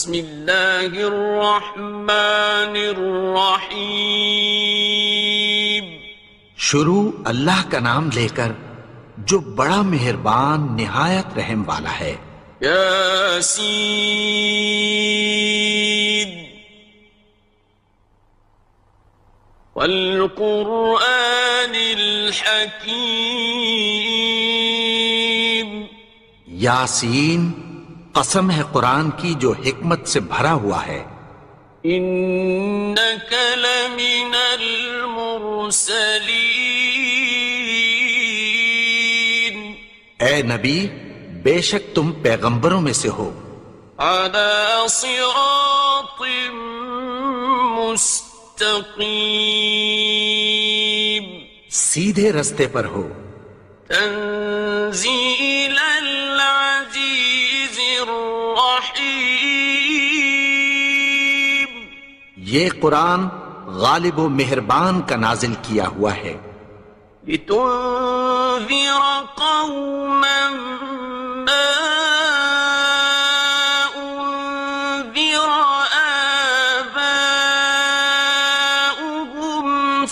بسم اللہ الرحمن الرحیم. شروع اللہ کا نام لے کر جو بڑا مہربان نہایت رحم والا ہے. یاسین والقرآن الحکیم. یاسین، قسم ہے قرآن کی جو حکمت سے بھرا ہوا ہے. انک لمن المرسلین. اے نبی، بے شک تم پیغمبروں میں سے ہو. علی صراط مستقیم. سیدھے رستے پر ہو. تنزیل العزیز الرحیم. یہ قرآن غالب و مہربان کا نازل کیا ہوا ہے. لتنذر قوما ما انذر آباؤهم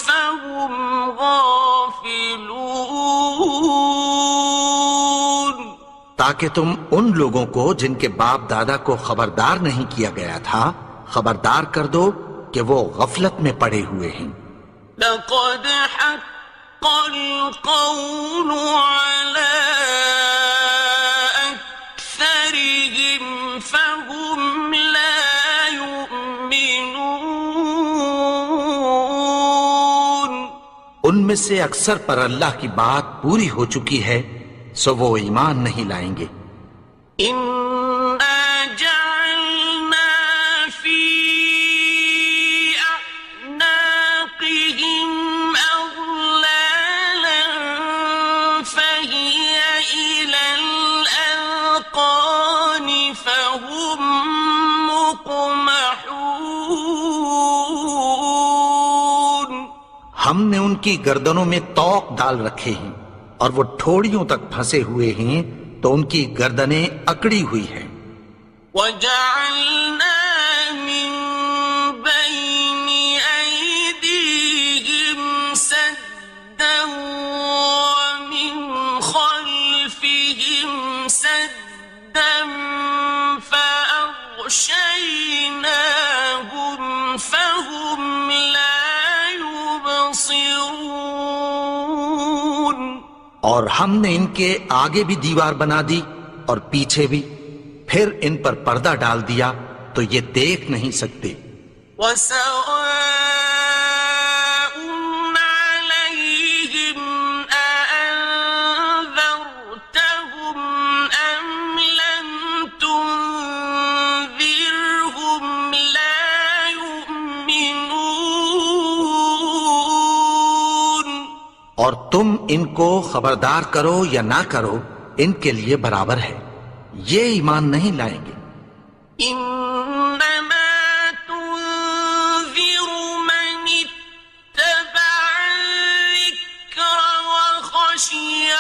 فهم غافلون. تاکہ تم ان لوگوں کو جن کے باپ دادا کو خبردار نہیں کیا گیا تھا خبردار کر دو کہ وہ غفلت میں پڑے ہوئے ہیں. لقد حق القول على أكثرهم فهم لا يؤمنون. ان میں سے اکثر پر اللہ کی بات پوری ہو چکی ہے سو وہ ایمان نہیں لائیں گے. إنا جعلنا في أعناقهم أغلالا فهي إلى الأذقان فهم مقمحون. ہم نے ان کی گردنوں میں طوق ڈال رکھے ہیں اور وہ ٹھوڑیوں تک پھنسے ہوئے ہیں تو ان کی گردنیں اکڑی ہوئی ہیں. وَجَعَلْنَا مِن بَيْنِ أَيْدِيهِمْ سَدًّا وَمِنْ خَلْفِهِمْ سَدًّا فَأَغْشَيْنَاهُمْ فَهُمْ لَا يُبْصِرُونَ. اور ہم نے ان کے آگے بھی دیوار بنا دی اور پیچھے بھی، پھر ان پر پردہ ڈال دیا تو یہ دیکھ نہیں سکتے. وَسَوَاءٌ عَلَيْهِمْ أَأَنذَرْتَهُمْ أَمْ لَمْ تُنذِرْهُمْ لَا يُؤْمِنُونَ. اور تم ان کو خبردار کرو یا نہ کرو ان کے لیے برابر ہے، یہ ایمان نہیں لائیں گے. إنما تنذر من اتبع الذكر وخشي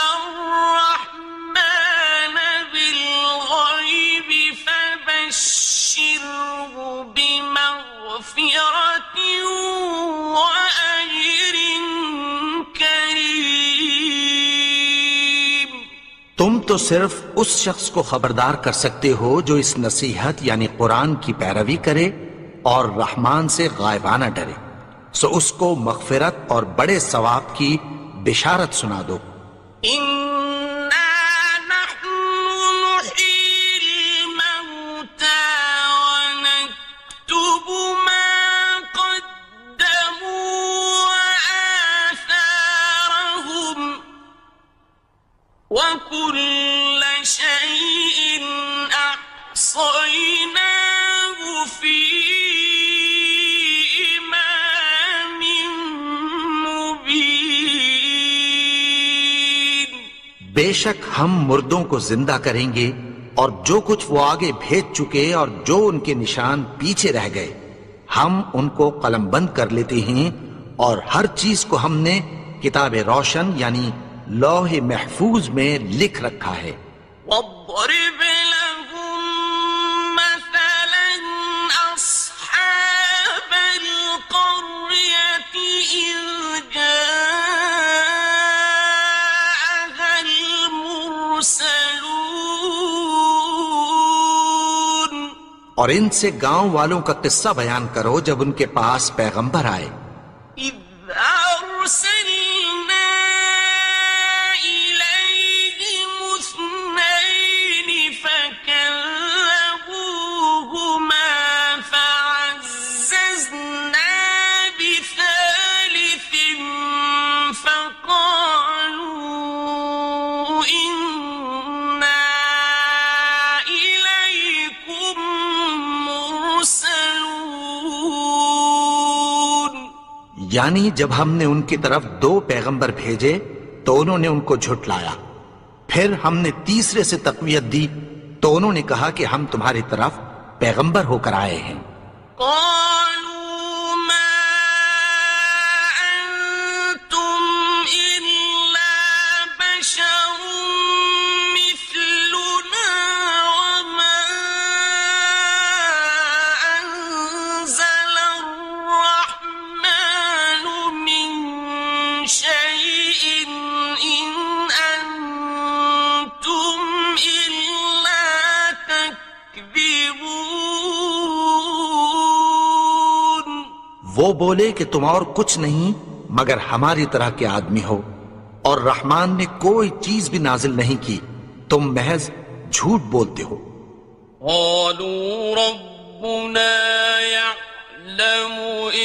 الرحمن بالغيب فبشره بمغفرة وأجر كريم. تم تو صرف اس شخص کو خبردار کر سکتے ہو جو اس نصیحت یعنی قرآن کی پیروی کرے اور رحمان سے غائبانہ ڈرے، سو اس کو مغفرت اور بڑے ثواب کی بشارت سنا دو. إنا نحن نحيي الموتى ونكتب ما قدموا وآثارهم وكل شيء أحصيناه في إمام مبين. بے شک ہم مردوں کو زندہ کریں گے اور جو کچھ وہ آگے بھیج چکے اور جو ان کے نشان پیچھے رہ گئے ہم ان کو قلم بند کر لیتے ہیں، اور ہر چیز کو ہم نے کتاب روشن یعنی لوح محفوظ میں لکھ رکھا ہے. واضرب لهم مثلا اور ان سے گاؤں والوں کا قصہ بیان کرو جب ان کے پاس پیغمبر آئے. إذ أرسلنا إليهم اثنين فكذبوهما فعززنا بثالث فقالوا إنا إليكم مرسلون. یعنی جب ہم نے ان کی طرف 2 پیغمبر بھیجے تو انہوں نے ان کو جھٹلایا. پھر ہم نے تیسرے سے تقویت دی تو انہوں نے کہا کہ ہم تمہاری طرف پیغمبر ہو کر آئے ہیں. قالوا ما أنتم إلا بشر مثلنا وما أنزل الرحمن من شيء إن أنتم إلا تكذبون. وہ بولے کہ تم اور کچھ نہیں مگر ہماری طرح کے آدمی ہو اور رحمان نے کوئی چیز بھی نازل نہیں کی، تم محض جھوٹ بولتے ہو. قالوا ربنا يعلم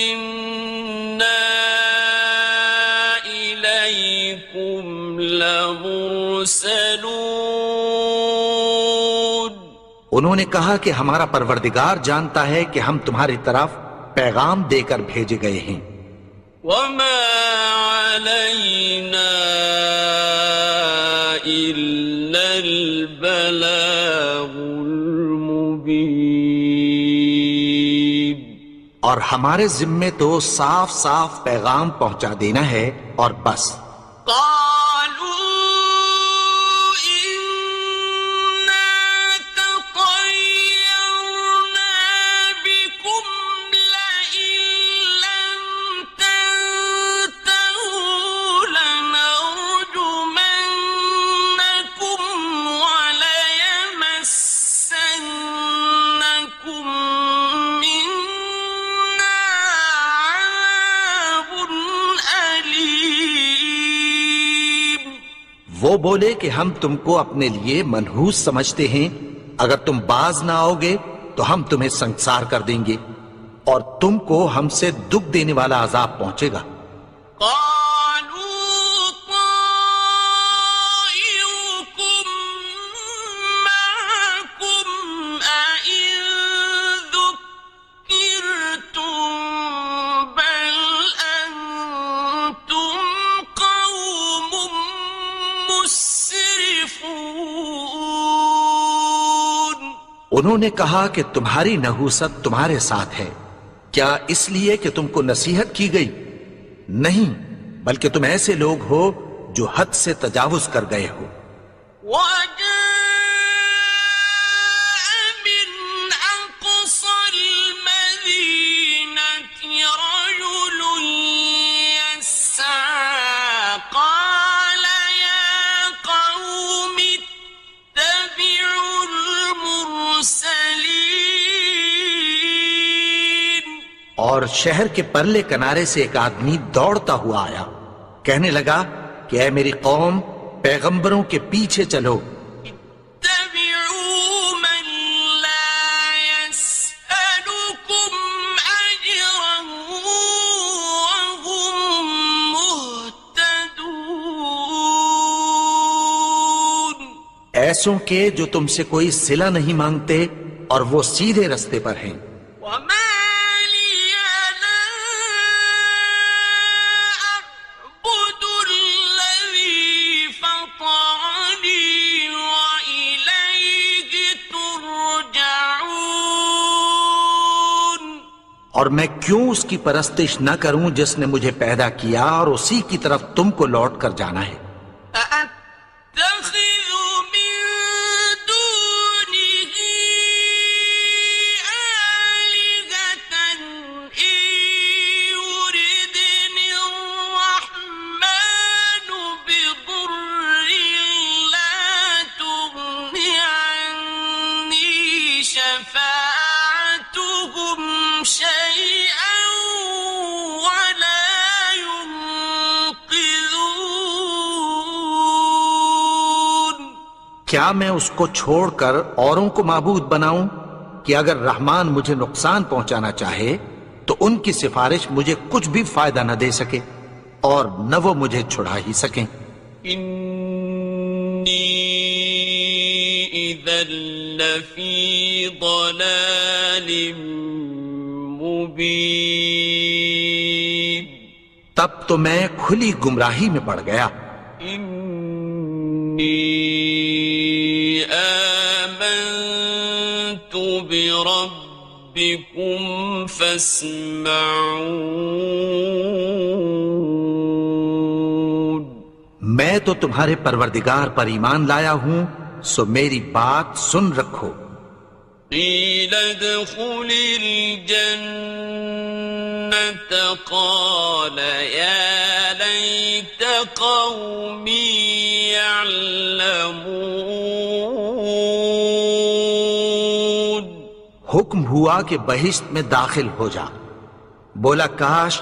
إنا إليكم لمرسلون. انہوں نے کہا کہ ہمارا پروردگار جانتا ہے کہ ہم تمہاری طرف پیغام دے کر بھیجے گئے ہیں. وما علينا إلا البلاغ المبين. اور ہمارے ذمے تو صاف صاف پیغام پہنچا دینا ہے اور بس. قالوا إنا تطيرنا بكم لئن لم تنتهوا لنرجمنكم وليمسنكم منا عذاب أليم. وہ بولے کہ ہم تم کو اپنے لیے منحوس سمجھتے ہیں، اگر تم باز نہ آؤ گے تو ہم تمہیں سنسار کر دیں گے اور تم کو ہم سے دکھ دینے والا عذاب پہنچے گا. قالوا طائركم معكم أئن ذكرتم بل أنتم قوم مسرفون. انہوں نے کہا کہ تمہاری نحوست تمہارے ساتھ ہے، کیا اس لیے کہ تم کو نصیحت کی گئی؟ نہیں، بلکہ تم ایسے لوگ ہو جو حد سے تجاوز کر گئے ہو. وجاء من أقصى المدينة رجل يسعى قال يا قوم اتبعوا المرسلين. اور شہر کے پرلے کنارے سے ایک آدمی دوڑتا ہوا آیا، کہنے لگا کہ اے میری قوم، پیغمبروں کے پیچھے چلو. اتبعوا من لا يسألكم أجرا وهم مهتدون. ایسوں کے جو تم سے کوئی صلہ نہیں مانگتے اور وہ سیدھے رستے پر ہیں. وما لي لا أعبد الذي فطرني وإليه ترجعون. اور میں کیوں اس کی پرستش نہ کروں جس نے مجھے پیدا کیا اور اسی کی طرف تم کو لوٹ کر جانا ہے. أأتخذ من دونه آلهة إن يردني الرحمن بضر لا تغن عني شفاعتهم کیا میں اس کو چھوڑ کر اوروں کو معبود بناؤں کہ اگر رحمان مجھے نقصان پہنچانا چاہے تو ان کی سفارش مجھے کچھ بھی فائدہ نہ دے سکے اور نہ وہ مجھے چھڑا ہی سکیں؟ انی اذا لفی ضلال مبین، تب تو میں کھلی گمراہی میں پڑ گیا۔ انی آمنت بربکم فاسمعون، میں تو تمہارے پروردگار پر ایمان لایا ہوں، سو میری بات سن رکھو۔ قیل ادخل الجنة قال یا لیت قومی یعلمون، حکم ہوا کہ بہشت میں داخل ہو جا، بولا کاش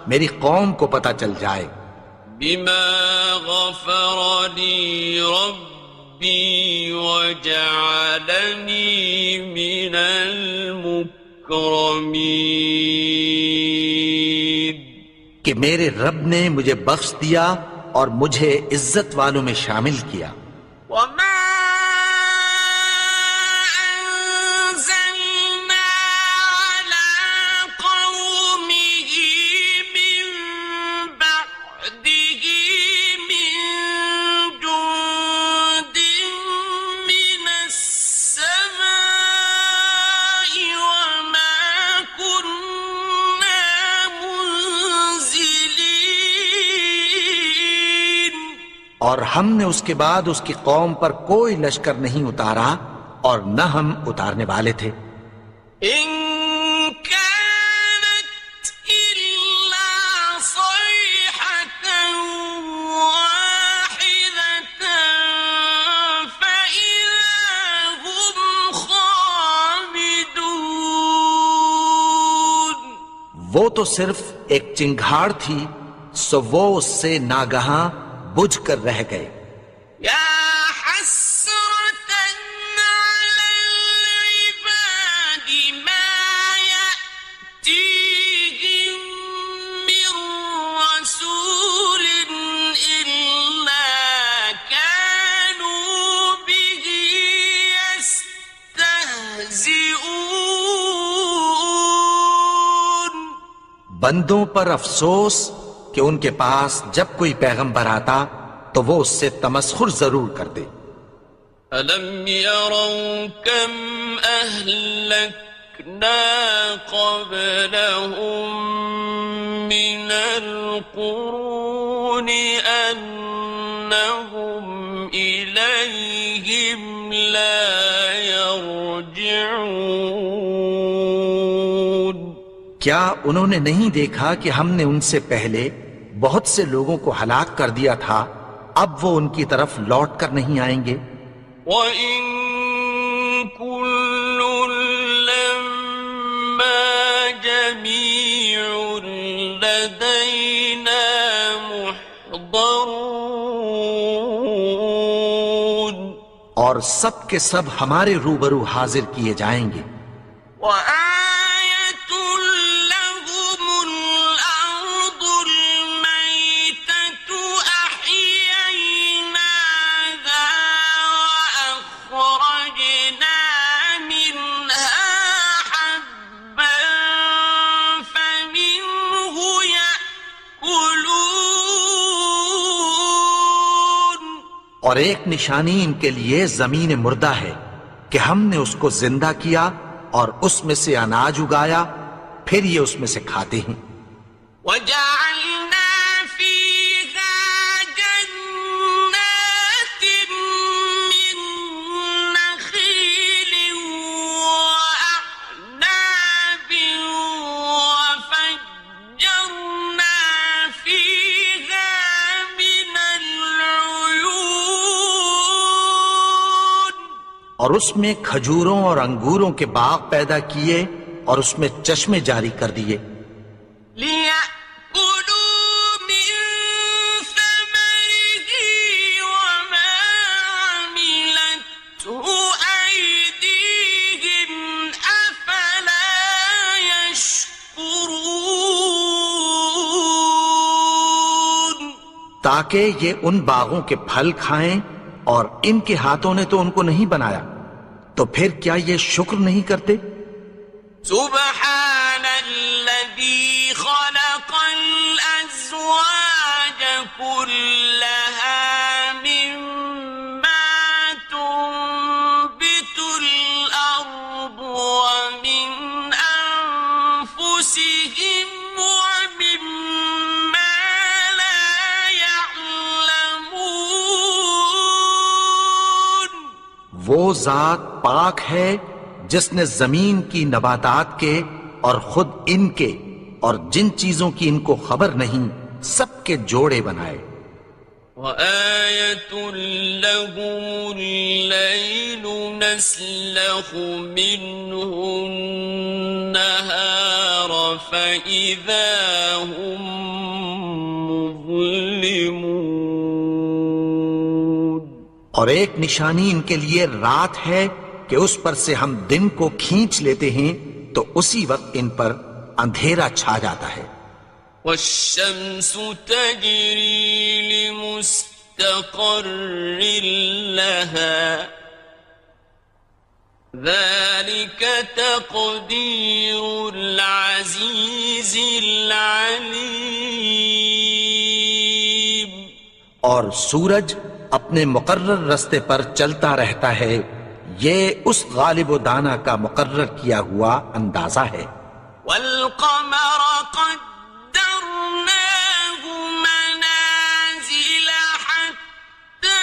میری قوم کو پتہ چل جائے۔ بما غفر لی ربی وجعلنی من المکرمین، کہ میرے رب نے مجھے بخش دیا اور مجھے عزت والوں میں شامل کیا۔ وما أنزلنا على قومه من بعده من جند من السماء وما كنا منزلين، اور ہم نے اس کے بعد اس کی قوم پر کوئی لشکر نہیں اتارا اور نہ ہم اتارنے والے تھے۔ إن كانت إلا صيحة واحدة فإذا هم خامدون، وہ تو صرف ایک چنگھاڑ تھی، سو وہ اس سے ناگہاں بجھ کر رہ گئے۔ يا حسرة على العباد ما يأتيهم من رسول إلا كانوا به يستهزئون، بندوں پر افسوس کہ ان کے پاس جب کوئی پیغمبر آتا تو وہ اس سے تمسخر ضرور کرتے۔ أَلَمْ يَرَوْا كَمْ أَهْلَكْنَا قَبْلَهُمْ مِنَ الْقُرُونِ أَنَّهُمْ إِلَيْهِمْ لَا يَرْجِعُونَ، کیا انہوں نے نہیں دیکھا کہ ہم نے ان سے پہلے بہت سے لوگوں کو ہلاک کر دیا تھا، اب وہ ان کی طرف لوٹ کر نہیں آئیں گے؟ وَإِن كُلٌّ لَّمَّا جَمِيعٌ لَّدَيْنَا مُحْضَرُونَ، اور سب کے سب ہمارے روبرو حاضر کیے جائیں گے۔ وَآيَةٌ لَّهُمُ الْأَرْضُ الْمَيْتَةُ أَحْيَيْنَاهَا وَأَخْرَجْنَا مِنْهَا حَبًّا فَمِنْهُ يَأْكُلُونَ، اور ایک نشانی ان کے لیے زمین مردہ ہے کہ ہم نے اس کو زندہ کیا اور اس میں سے اناج اگایا، پھر یہ اس میں سے کھاتے ہیں۔ وَجَعَلْنَا فِيهَا جَنَّاتٍ مِّن نَّخِيلٍ وَأَعْنَابٍ وَفَجَّرْنَا فِيهَا مِنَ الْعُيُونِ، اور اس میں کھجوروں اور انگوروں کے باغ پیدا کیے اور اس میں چشمے جاری کر دیے۔ لِيَأْكُلُوا مِن ثَمَرِهِ وَمَا عَمِلَتْهُ تاکہ یہ ان باغوں کے پھل کھائیں، اور ان کے ہاتھوں نے تو ان کو نہیں بنایا، تو پھر کیا یہ شکر نہیں کرتے؟ سبحان الذي خلق الأزواج كلها مما تنبت الأرض ومن أنفسهم ومما لا يعلمون. وہ ذات پاک ہے جس نے زمین کی نباتات کے اور خود ان کے اور جن چیزوں کی ان کو خبر نہیں سب کے جوڑے بنائے. وَآيَةٌ لَهُمُ اللَّيْلُ نَسْلَخُ مِنْهُ النَّهَارَ فَإِذَا هُمْ مُظْلِمُونَ. اور ایک نشانی ان کے لیے رات ہے کہ اس پر سے ہم دن کو کھینچ لیتے ہیں تو اسی وقت ان پر اندھیرا چھا جاتا ہے. وَالشَّمْسُ تَجْرِي لِمُسْتَقَرٍّ لَهَا ذَلِكَ تَقْدِيرُ الْعَزِيزِ الْعَلِيمِ. اور سورج اپنے مقرر رستے پر چلتا رہتا ہے، یہ اس غالب و دانا کا مقرر کیا ہوا اندازہ ہے. وَالْقَمَرَ قَدَّرْنَاهُ مَنَازِلَ حَتَّى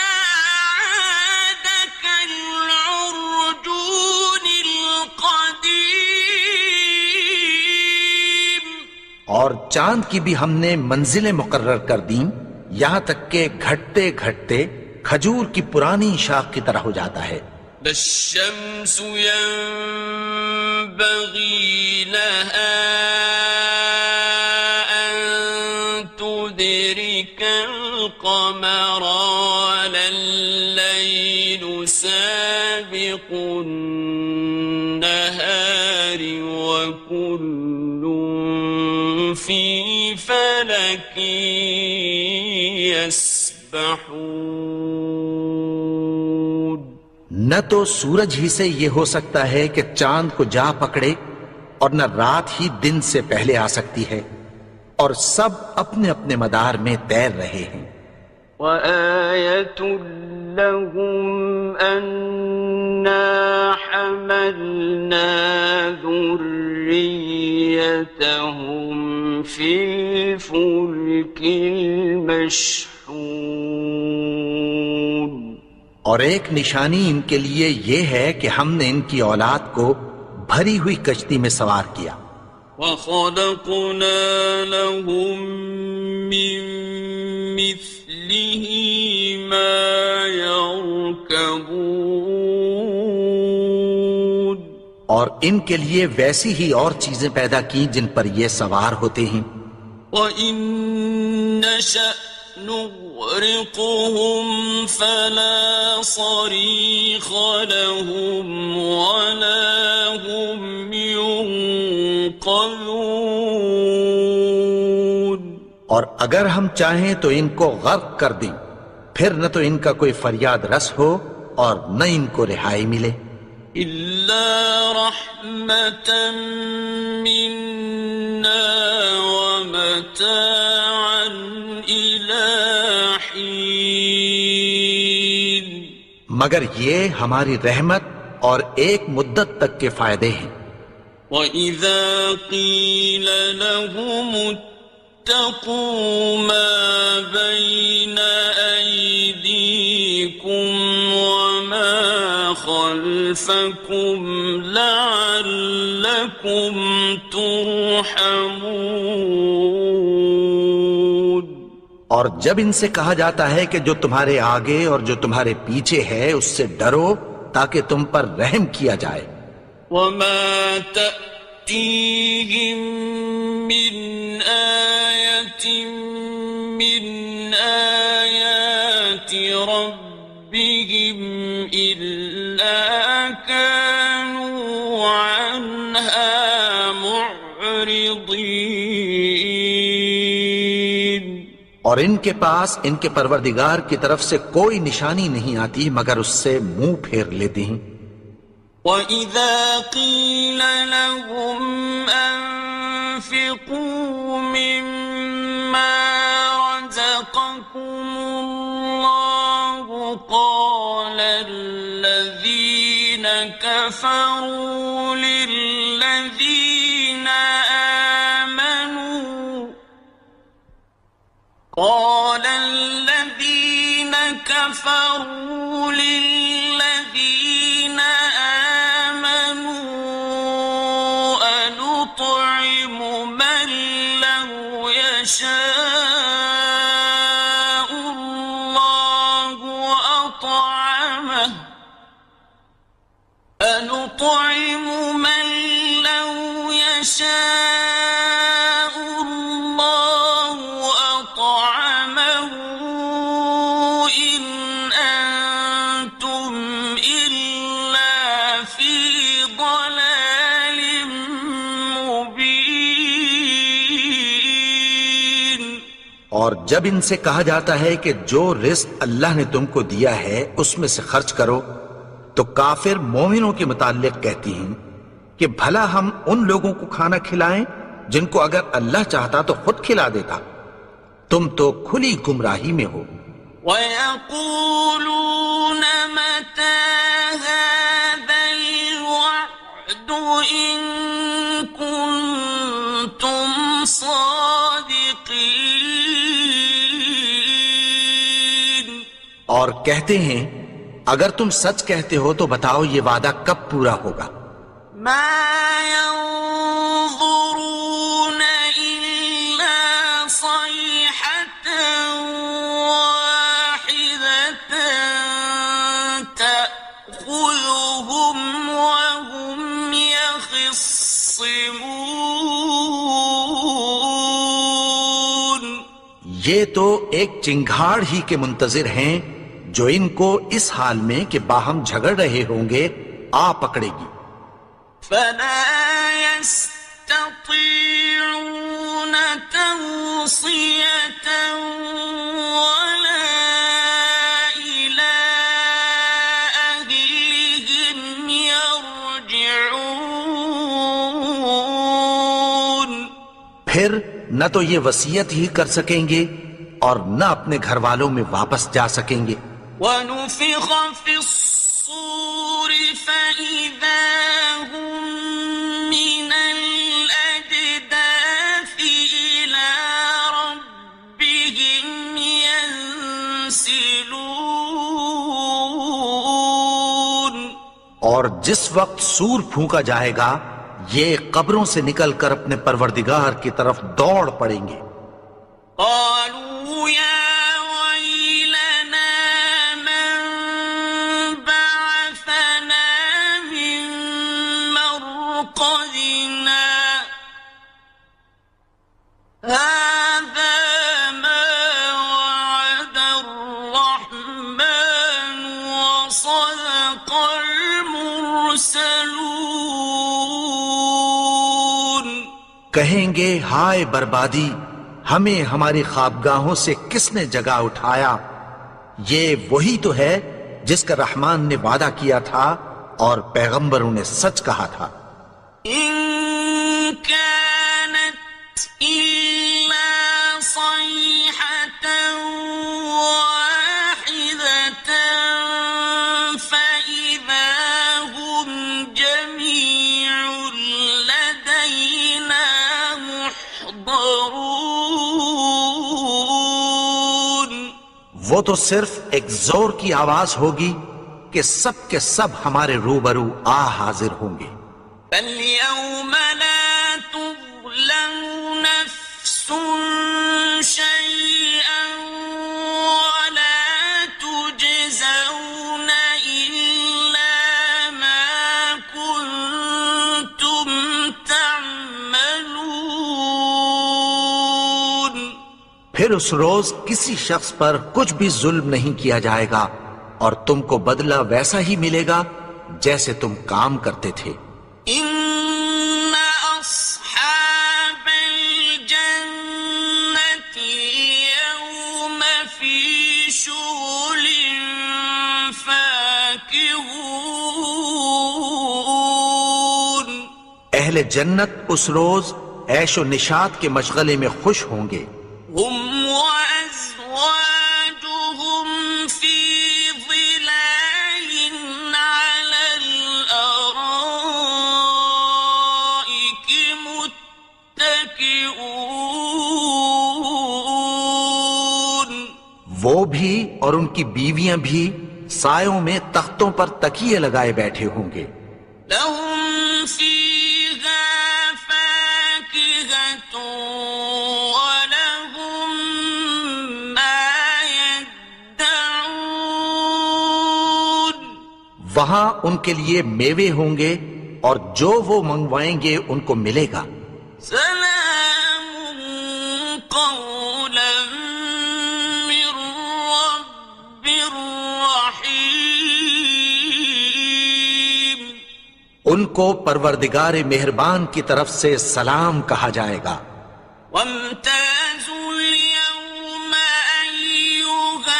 عَادَ كَالْعُرْجُونِ الْقَدِيمِ. اور چاند کی بھی ہم نے منزلیں مقرر کر دیں، یہاں تک کہ گھٹتے گھٹتے کھجور کی پرانی شاخ کی طرح ہو جاتا ہے. لا الشمس ينبغي لها أن تدرك القمر ولا الليل سابق النهار وكل في فلك يسبحون. نہ تو سورج ہی سے یہ ہو سکتا ہے کہ چاند کو جا پکڑے، اور نہ رات ہی دن سے پہلے آ سکتی ہے، اور سب اپنے اپنے مدار میں تیر رہے ہیں. وَآيَةٌ لَهُمْ أَنَّا حَمَلْنَا ذُرِّيَّتَهُمْ فِي الْفُلْكِ الْمَشْحُونِ. اور ایک نشانی ان کے لیے یہ ہے کہ ہم نے ان کی اولاد کو بھری ہوئی کشتی میں سوار کیا. وَخَلَقْنَا لَهُم مِّن مِّثْلِهِ مَا يَرْكَبُونَ. اور ان کے لیے ویسی ہی اور چیزیں پیدا کی جن پر یہ سوار ہوتے ہیں. وَإِن نَّشَأْ نُغْرِقْهُمْ فَلَا صَرِيخَ لَهُمْ وَلَا هُمْ يُنقَذُونَ. اور اگر ہم چاہیں تو ان کو غرق کر دیں، پھر نہ تو ان کا کوئی فریاد رس ہو اور نہ ان کو رہائی ملے. إِلَّا رَحْمَةً مِّنَّا وَمَتَاعًا إِلَىٰ حِينٍ. مگر یہ ہماری رحمت اور ایک مدت تک کے فائدے ہیں. وَإِذَا قِيلَ لَهُمُ اتَّقُوا مَا بَيْنَ أَيْدِيكُمْ وَمَا خَلْفَكُمْ لَعَلَّكُمْ تُرْحَمُونَ. اور جب ان سے کہا جاتا ہے کہ جو تمہارے آگے اور جو تمہارے پیچھے ہے اس سے ڈرو تاکہ تم پر رحم کیا جائے. وَمَا تَأْتِيهِم مِّنْ آيَةٍ مِّنْ آيَاتِ رَبِّهِمْ إِلَّا كَانُوا عَنْهَا مُعْرِضِينَ. اور ان کے پاس ان کے پروردگار کی طرف سے کوئی نشانی نہیں آتی مگر اس سے منہ پھیر لیتے ہیں۔ وَإِذَا قِيلَ لَهُمْ أَنفِقُوا مِمَّا رَزَقَكُمُ اللَّهُ قَالَ الَّذِينَ كَفَرُوا لِلَّذِينَ آمَنُوا أَنُطْعِمُ مَن لَّوْ يَشَاءُ اللَّهُ أَطْعَمَهُ أَنُطْعِمُ مَن لَّوْ يَشَاءُ اللَّهُ أَطْعَمَهُ إِنْ أَنْتُمْ إِلَّا فِي ضَلَالٍ مُبِينٍ۔ اور جب ان سے کہا جاتا ہے کہ جو رزق اللہ نے تم کو دیا ہے اس میں سے خرچ کرو، تو کافر مومنوں کے متعلق کہتی ہیں کہ بھلا ہم ان لوگوں کو کھانا کھلائیں جن کو اگر اللہ چاہتا تو خود کھلا دیتا، تم تو کھلی گمراہی میں ہو۔ وَيَقُولُونَ مَتَى هَذَا الْوَعْدُ إِن كُنتُمْ صَادِقِينَ۔ اور کہتے ہیں اگر تم سچ کہتے ہو تو بتاؤ یہ وعدہ کب پورا ہوگا؟ مَا يَنظُرُونَ إِلَّا صَيْحَةً وَاحِدَةً تَأْخُذُهُمْ وَهُمْ يَخِصِّمُونَ۔ یہ تو ایک چنگھاڑ ہی کے منتظر ہیں جو ان کو اس حال میں کہ باہم جھگڑ رہے ہوں گے آ پکڑے گی۔ فَلَا يَسْتَطِيعُونَ تَوْصِيَةً وَلَا إِلَىٰ أَهْلِهِمْ يَرْجِعُونَ۔ پھر نہ تو یہ وصیت ہی کر سکیں گے اور نہ اپنے گھر والوں میں واپس جا سکیں گے۔ وَنُفِخَ فِي الصُّورِ فَإِذَا هُم مِّنَ الْأَجْدَاثِ إِلَىٰ رَبِّهِمْ يَنسِلُونَ۔ اور جس وقت سور پھونکا جائے گا یہ قبروں سے نکل کر اپنے پروردگار کی طرف دوڑ پڑیں گے۔ قالوا يا ويلنا من بعثنا من مرقدنا هذا ما وعد الرحمن وصدق المرسلون۔ کہیں گے ہائے بربادی، ہمیں ہماری خوابگاہوں سے کس نے جگا اٹھایا؟ یہ وہی تو ہے جس کا رحمان نے وعدہ کیا تھا اور پیغمبروں نے سچ کہا تھا۔ إن كانت إلا صيحة واحدة فإذا هم جميع لدينا محضرون۔ وہ تو صرف ایک زور کی آواز ہوگی کہ سب کے سب ہمارے روبرو آ حاضر ہوں گے۔ فَالْيَوْمَ لَا تُظْلَمُ نَفْسٌ شَيْئًا وَلَا تُجْزَوْنَ إِلَّا مَا كُنتُمْ تَعْمَلُونَ۔ پھر اس روز کسی شخص پر کچھ بھی ظلم نہیں کیا جائے گا اور تم کو بدلہ ویسا ہی ملے گا جیسے تم کام کرتے تھے۔ إِنَّ أَصْحَابَ الْجَنَّةِ الْيَوْمَ فاكهون اہل جنت اس روز عیش و نشاط کے مشغلے میں خوش ہوں گے. هم وأزواجهم في ظلال على الأرائك متكئون وہ بھی اور ان کی بیویاں بھی سایوں میں تختوں پر تکیے لگائے بیٹھے ہوں گے. لهم فيها فاكهة ولهم ما يدعون وہاں ان کے لیے میوے ہوں گے اور جو وہ منگوائیں گے ان کو ملے گا. سلام قولا من رب رحيم ان کو پروردگار مہربان کی طرف سے سلام کہا جائے گا. وامتازوا اليوم أيها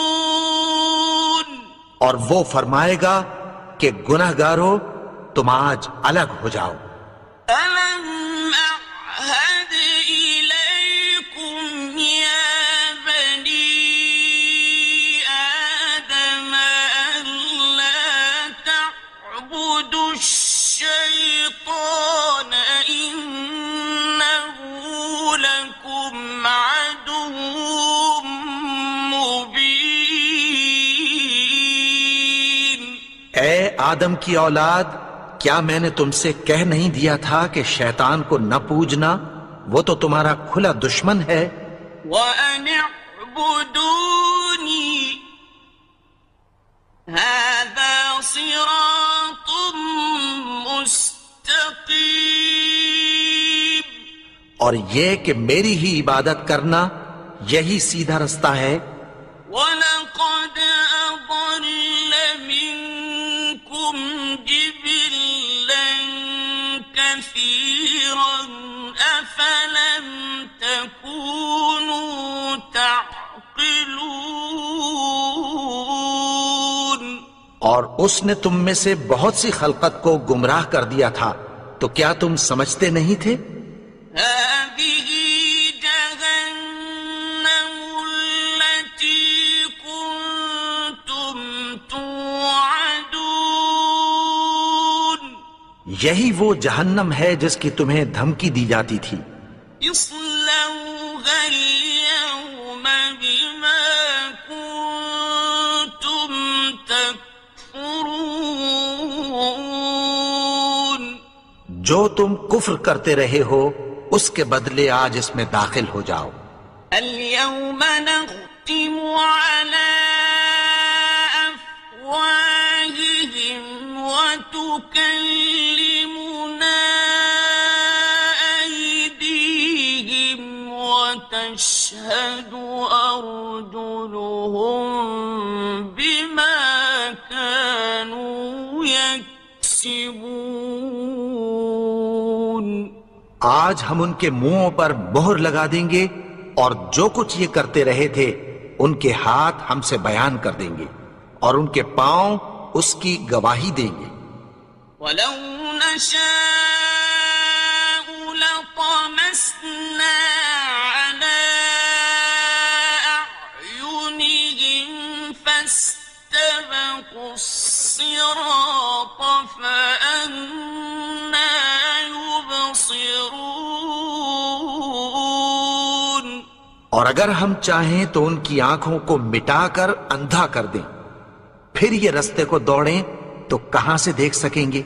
المجرمون اور وہ فرمائے گا کہ گنہگارو تم آج الگ ہو جاؤ. ألم أعهد إليكم يا بني آدم ألا تعبدوا الشيطان إنه لكم عدو مبين اے آدم کی اولاد، کیا میں نے تم سے کہہ نہیں دیا تھا کہ شیطان کو نہ پوجنا، وہ تو تمہارا کھلا دشمن ہے. وَأَنِ اعْبُدُونِي هَذَا صِرَاطٌ مُسْتَقِيمٌ اور یہ کہ میری ہی عبادت کرنا یہی سیدھا رستہ ہے. وَلَقَدْ أَضَلَّ مِنكُمْ جِبِلًّا كَثِيرًا أَفَلَمْ تَكُونُوا تَعْقِلُونَ اور اس نے تم میں سے بہت سی خلقت کو گمراہ کر دیا تھا، تو کیا تم سمجھتے نہیں تھے؟ هذه جهنم التي كنتم توعدون یہی وہ جہنم ہے جس کی تمہیں دھمکی دی جاتی تھی. اصلوها اليوم بما كنتم تكفرون جو تم کفر کرتے رہے ہو اس کے بدلے آج اس میں داخل ہو جاؤ. اليوم نختم على أفواههم وتكلمنا أيديهم وتشهد أرجلهم بما كانوا يكسبون آج ہم ان کے منہوں پر مہر لگا دیں گے اور جو کچھ یہ کرتے رہے تھے ان کے ہاتھ ہم سے بیان کر دیں گے اور ان کے پاؤں اس کی گواہی دیں گے. ولو نشاء لطمسنا على أعينهم فاستبقوا الصراط فأنى يبصرون اور اگر ہم چاہیں تو ان کی آنکھوں کو مٹا کر اندھا کر دیں، پھر یہ رستے کو دوڑیں تو کہاں سے دیکھ سکیں گے؟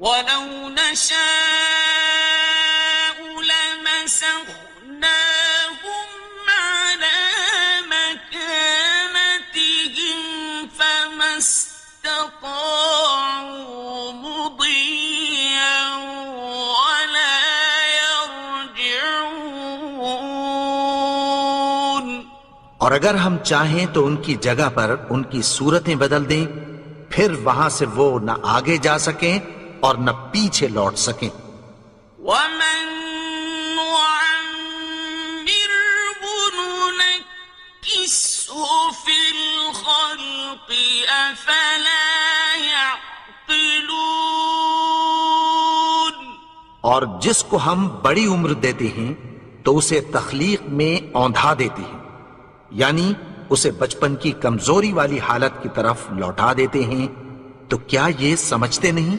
ولو نشاء لمسخناهم على مكانتهم فما استطاعوا مضيا ولا يرجعون اور اگر ہم چاہیں تو ان کی جگہ پر ان کی صورتیں بدل دیں، پھر وہاں سے وہ نہ آگے جا سکیں اور نہ پیچھے لوٹ سکیں. ومن نعمره ننكسه فِي الْخَلْقِ أَفَلَا يَعْقِلُونَ۔ اور جس کو ہم بڑی عمر دیتے ہیں تو اسے تخلیق میں اوندھا دیتے ہیں، یعنی اسے بچپن کی کمزوری والی حالت کی طرف لوٹا دیتے ہیں، تو کیا یہ سمجھتے نہیں؟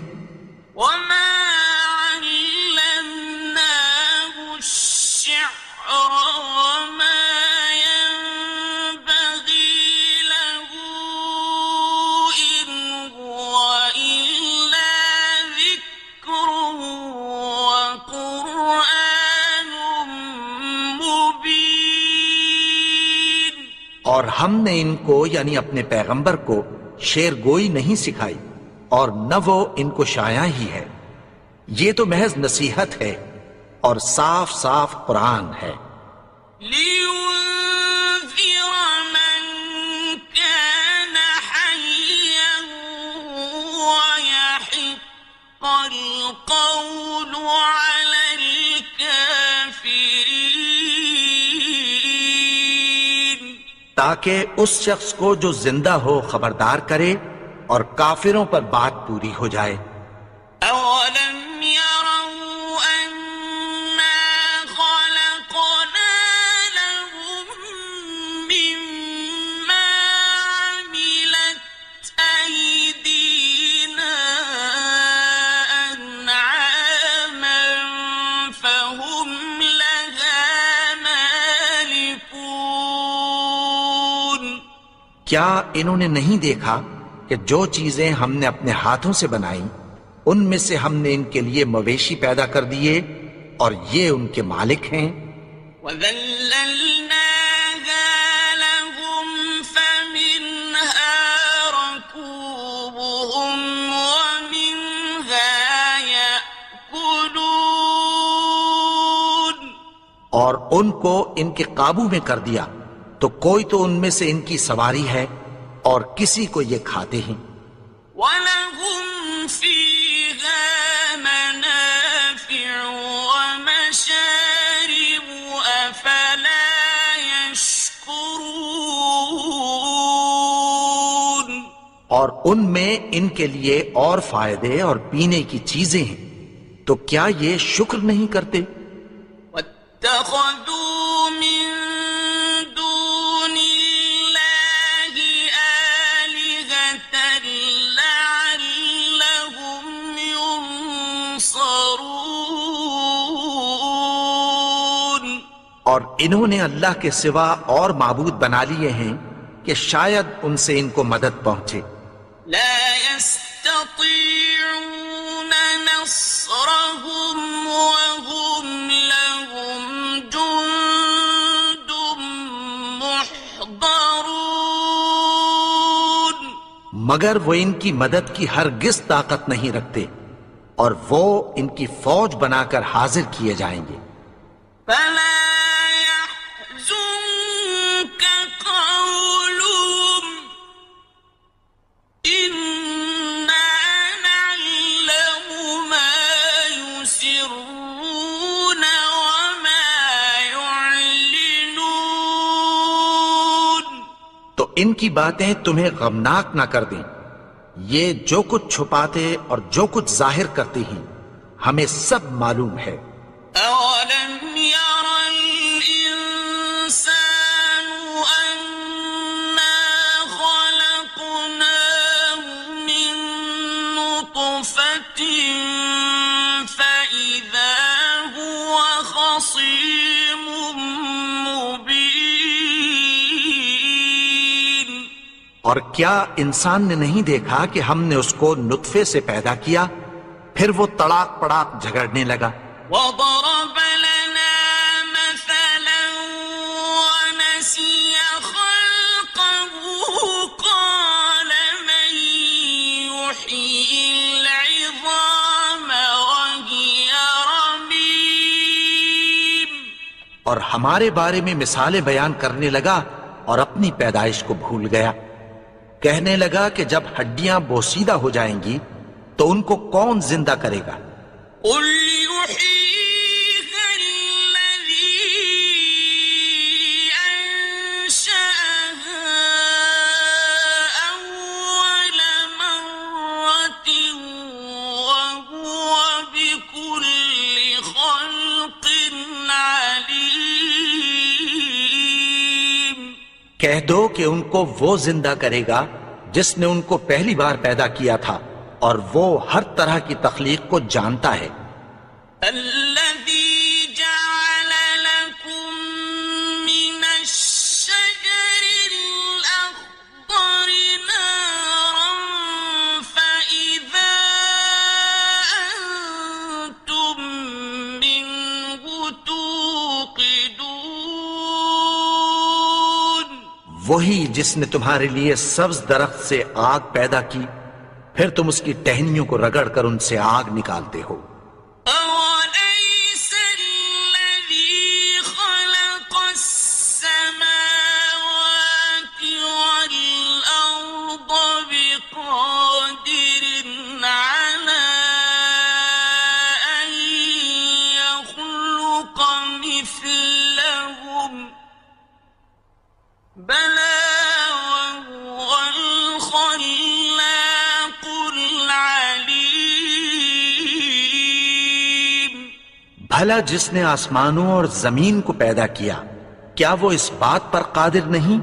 وَمَا عَلَّمْنَاهُ الشِّعْرَ وَمَا يَنبَغِي لَهُ إِنْ هُوَ إِلَّا ذِكْرٌ وَقُرْآنٌ مُبِينٌ۔ اور ہم نے ان کو یعنی اپنے پیغمبر کو شعر گوئی نہیں سکھائی، اور نہ وہ ان کو شایع ہی ہے، یہ تو محض نصیحت ہے اور صاف صاف قرآن ہے۔ لِيُنذِرَ مَن كَانَ حَيًّا وَيَحِقَّ الْقَوْلُ عَلَى الْكَافِرِينَ۔ تاکہ اس شخص کو جو زندہ ہو خبردار کرے اور کافروں پر بات پوری ہو جائے۔ أَوَلَمْ يَرَوْا أَنَّا خَلَقْنَا لَهُم مِّمَّا عَمِلَتْ أَيْدِينَا أَنْعَامًا فَهُمْ لَهَا مَالِكُونَ۔ کیا انہوں نے نہیں دیکھا کہ جو چیزیں ہم نے اپنے ہاتھوں سے بنائیں ان میں سے ہم نے ان کے لیے مویشی پیدا کر دیے اور یہ ان کے مالک ہیں۔ وَذَلَّلْنَاهَا لَهُمْ فَمِنْهَا رَكُوبُهُمْ وَمِنْهَا يَأْكُلُونَ۔ اور ان کو ان کے قابو میں کر دیا تو کوئی تو ان میں سے ان کی سواری ہے اور کسی کو یہ کھاتے ہیں۔ وَلَهُمْ فِيهَا مَنَافِعُ وَمَشَارِبُ أَفَلَا يَشْكُرُونَ۔ اور ان میں ان کے لیے اور فائدے اور پینے کی چیزیں ہیں، تو کیا یہ شکر نہیں کرتے؟ وَاتَّخَذُوا مِن دُونِ اللَّهِ آلِهَةً لَعَلَّهُمْ يُنصَرُونَ۔ اور انہوں نے اللہ کے سوا اور معبود بنا لیے ہیں کہ شاید ان سے ان کو مدد پہنچے۔ لا يستطيعون نصرهم وهم لهم جند محضرون۔ مگر وہ ان کی مدد کی ہرگز طاقت نہیں رکھتے، اور وہ ان کی فوج بنا کر حاضر کیے جائیں گے۔ فلا يحزنك قولهم إنا نعلم ما يسرون وما يعلنون۔ تو ان کی باتیں تمہیں غمناک نہ کر دیں، یہ جو کچھ چھپاتے اور جو کچھ ظاہر کرتے ہیں ہمیں سب معلوم ہے۔ أَوَلَمْ يَرَ الْإِنسَانُ أَنَّا خَلَقْنَاهُ مِن نُّطْفَةٍ فَإِذَا هُوَ خَصِيمٌ مُّبِينٌ۔ اور کیا انسان نے نہیں دیکھا کہ ہم نے اس کو نطفے سے پیدا کیا، پھر وہ تڑاک پڑاک جھگڑنے لگا۔ وَضَرَبَ لَنَا مَثَلًا وَنَسِيَ خَلْقَهُ قَالَ مَن يُحْيِي الْعِظَامَ وَهِيَ رَمِيمٌ۔ اور ہمارے بارے میں مثالیں بیان کرنے لگا اور اپنی پیدائش کو بھول گیا۔ کہنے لگا کہ جب ہڈیاں بوسیدہ ہو جائیں گی تو ان کو کون زندہ کرے گا؟ قُلْ يُحْيِيهَا الَّذِي أَنشَأَهَا کہہ دو کہ ان کو وہ زندہ کرے گا جس نے ان کو پہلی بار پیدا کیا تھا، اور وہ ہر طرح کی تخلیق کو جانتا ہے۔ الذي جعل لكم من الشجر الأخضر نارا فإذا أنتم منه توقدون، وہی جس نے تمہارے لیے سبز درخت سے آگ پیدا کی، پھر تم اس کی ٹہنیوں کو رگڑ کر ان سے آگ نکالتے ہو۔ أوليس الذي خلق السماوات والأرض بقادر على أن يخلق مثلهم؟ بلى وهو الخلاق العليم۔ بھلا جس نے آسمانوں اور زمین کو پیدا کیا، کیا وہ اس بات پر قادر نہیں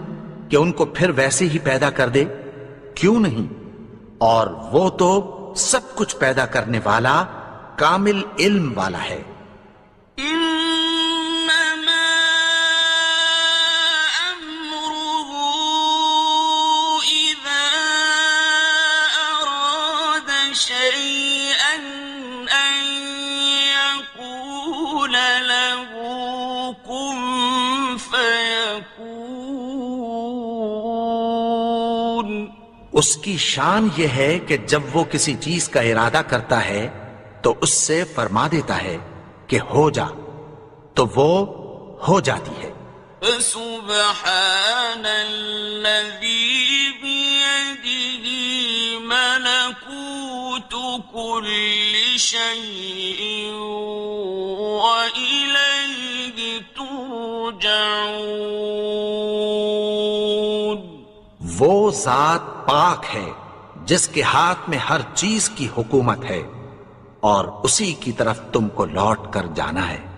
کہ ان کو پھر ویسے ہی پیدا کر دے؟ کیوں نہیں؟ اور وہ تو سب کچھ پیدا کرنے والا، کامل علم والا ہے۔ إنما أمره إذا أراد شيئا أن يقول له كن فيكون۔ اس کی شان یہ ہے کہ جب وہ کسی چیز کا ارادہ کرتا ہے تو اس سے فرما دیتا ہے کہ ہو جا، تو وہ ہو جاتی ہے۔ فسبحان الذي بيده ملكوت كل شيء وإليه ترجعون۔ وہ ذات پاک ہے جس کے ہاتھ میں ہر چیز کی حکومت ہے، اور اسی کی طرف تم کو لوٹ کر جانا ہے۔